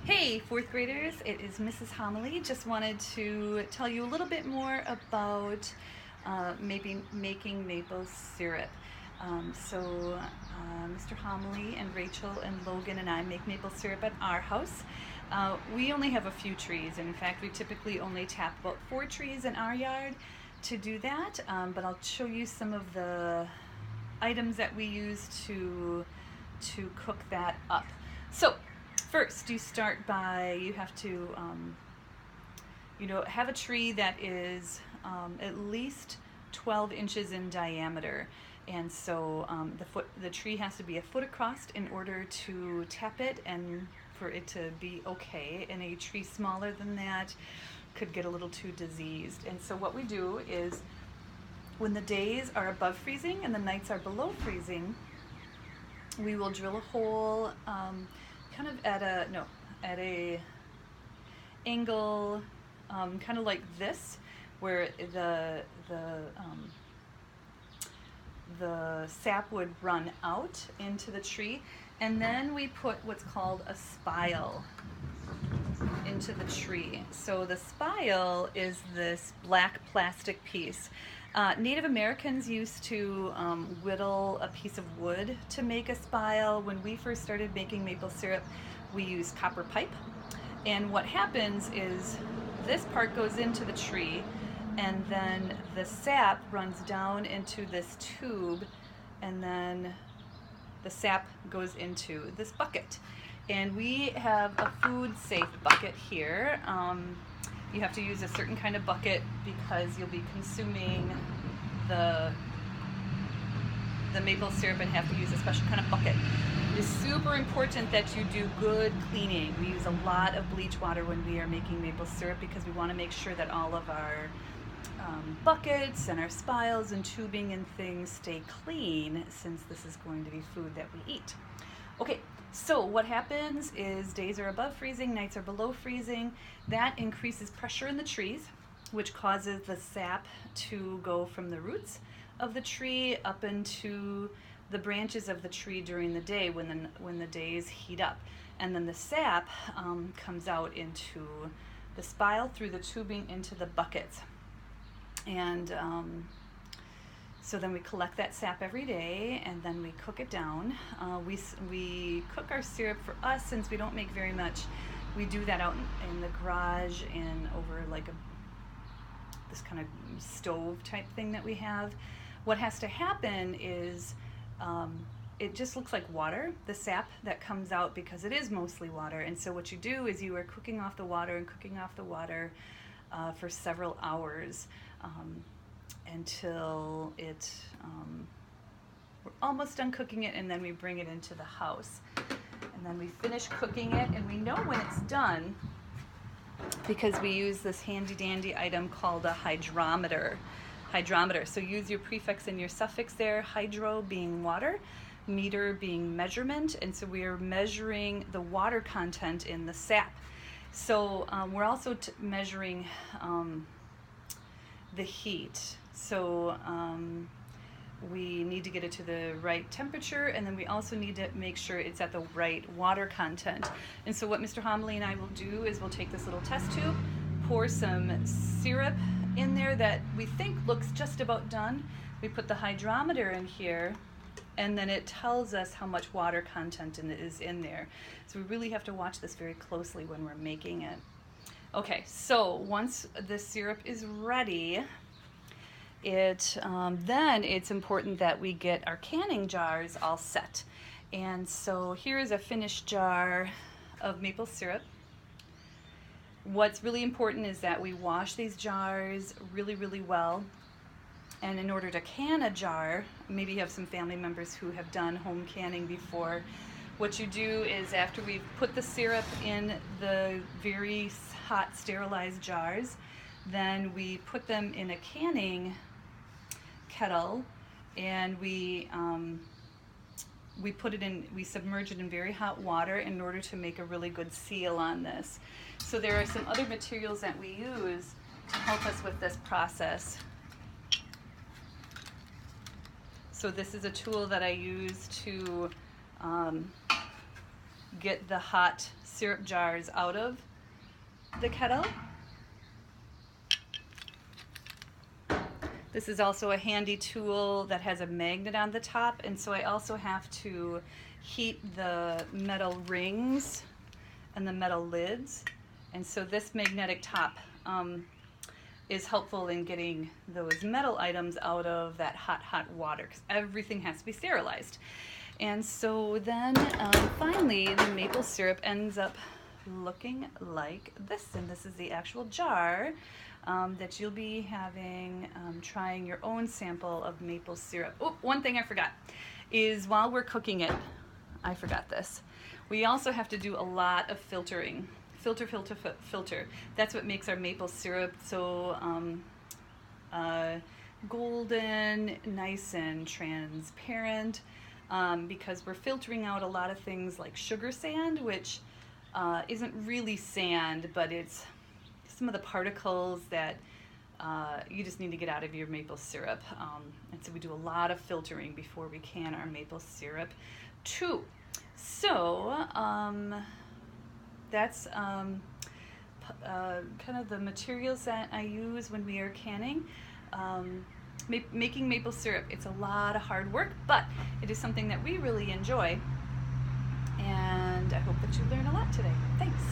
Hey, fourth graders, it is Mrs. Homily. Just wanted to tell you a little bit more about maybe making maple syrup. Mr. Homily and Rachel and Logan and I make maple syrup at our house. We only have a few trees, and in fact, we typically only tap about 4 trees in our yard to do that. But I'll show you some of the items that we use to cook that up. So first, you start by you have to have a tree that is at least 12 inches in diameter, and so the tree has to be a foot across in order to tap it and for it to be okay. And a tree smaller than that could get a little too diseased. And so what we do is, when the days are above freezing and the nights are below freezing, we will drill a hole kind of at a angle, kind of like this, where the sap would run out into the tree, and then we put what's called a spile into the tree. So the spile is this black plastic piece. Native Americans used to whittle a piece of wood to make a spile. When we first started making maple syrup, we used copper pipe. And what happens is this part goes into the tree, and then the sap runs down into this tube, and then the sap goes into this bucket. And we have a food safe bucket here. You have to use a certain kind of bucket because you'll be consuming the maple syrup and have to use a special kind of bucket. It is super important that you do good cleaning. We use a lot of bleach water when we are making maple syrup because we want to make sure that all of our buckets and our spiles and tubing and things stay clean, since this is going to be food that we eat. Okay, so what happens is days are above freezing, nights are below freezing. That increases pressure in the trees, which causes the sap to go from the roots of the tree up into the branches of the tree during the day when the days heat up. And then the sap comes out into the spile through the tubing into the buckets. And so then we collect that sap every day, and then we cook it down. We cook our syrup, for us, since we don't make very much. We do that out in the garage and over like this kind of stove type thing that we have. What has to happen is it just looks like water, the sap that comes out, because it is mostly water. And so what you do is you are cooking off the water and cooking off the water for several hours. Until we're almost done cooking it, and then we bring it into the house. And then we finish cooking it, and we know when it's done because we use this handy dandy item called a hydrometer. So use your prefix and your suffix there, hydro being water, meter being measurement, and so we are measuring the water content in the sap. So we're also measuring the heat. So we need to get it to the right temperature, and then we also need to make sure it's at the right water content. And so what Mr. Homily and I will do is we'll take this little test tube, pour some syrup in there that we think looks just about done. We put the hydrometer in here, and then it tells us how much water content is in there. So we really have to watch this very closely when we're making it. Okay, so once the syrup is ready, then it's important that we get our canning jars all set. And so here is a finished jar of maple syrup. What's really important is that we wash these jars really, really well. And in order to can a jar, maybe you have some family members who have done home canning before. What you do is, after we've put the syrup in the very hot sterilized jars, then we put them in a canning kettle, and we submerge it in very hot water in order to make a really good seal on this. So there are some other materials that we use to help us with this process. So this is a tool that I use to get the hot syrup jars out of the kettle. This is also a handy tool that has a magnet on the top, and so I also have to heat the metal rings and the metal lids. And so this magnetic top is helpful in getting those metal items out of that hot water, because everything has to be sterilized. And so then finally the maple syrup ends up looking like this, and this is the actual jar that you'll be having, trying your own sample of maple syrup. Oh, one thing I forgot is while we're cooking it, I forgot this, we also have to do a lot of filtering. Filter. That's what makes our maple syrup so golden, nice and transparent, because we're filtering out a lot of things like sugar sand, which isn't really sand, but it's some of the particles that you just need to get out of your maple syrup. And so we do a lot of filtering before we can our maple syrup too. So that's kind of the materials that I use when we are canning. Making maple syrup, it's a lot of hard work, but it is something that we really enjoy. And I hope that you learn a lot today. Thanks.